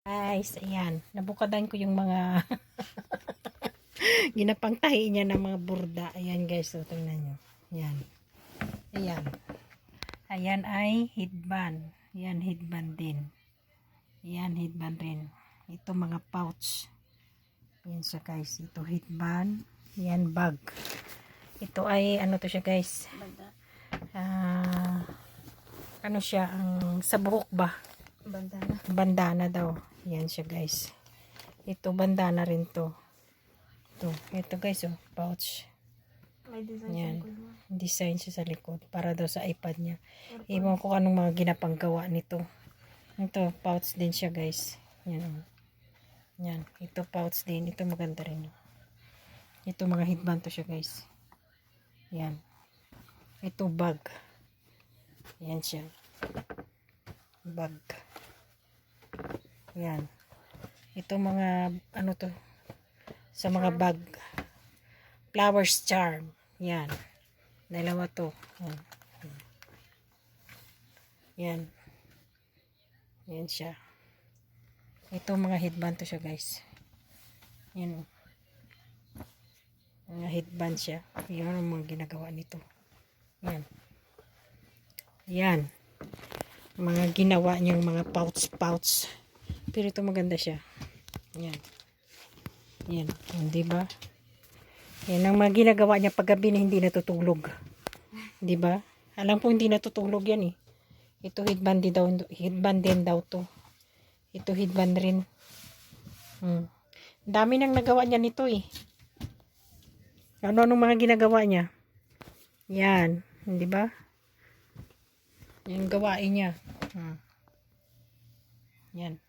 Guys, ayan. Nabukadan ko yung mga ginapangtahi niya ng mga burda. Ayan guys, so tingnan nyo. Ayan. Ayan. Ayan ay headband. Ayan, headband din. Ayan, headband rin. Ito mga pouch. Ayan siya guys. Ito headband. Ayan, bag. Ito ay, ano to siya guys? Ano siya? Ang sa buhok ba? Bandana. Bandana daw. Yan siya guys. Ito bandana rin to. Ito guys oh, pouch. May design Yan. sa likod mo. Design siya sa likod para daw sa iPad niya. Iwan ko anong mga ginapanggawa nito. Ito pouch din siya guys. Yan oh. Yan. Ito pouch din. Ito maganda rin. Ito mga headband to siya guys. Yan. Ito bag. Yan siya. Bag. Yan. Ito mga ano to sa mga bag. Flowers charm. Yan. Dalawa to. Yan. Yan siya. Ito mga headband to siya guys. Yan. Mga headband siya. Yan ang mga ginagawa nito. Yan. Yan. Mga ginawa niyang mga pouch. Pero ito maganda siya. Yan. Yan. Diba? Yan ang mga ginagawa niya paggabi na hindi natutulog. Diba? Alam po hindi natutulog yan eh. Ito headband din daw. Headband din daw to. Ito headband rin. Dami nang nagawa niya nito eh. Ano mga ginagawa niya? Yan. Diba? Yung gawain niya. Yan.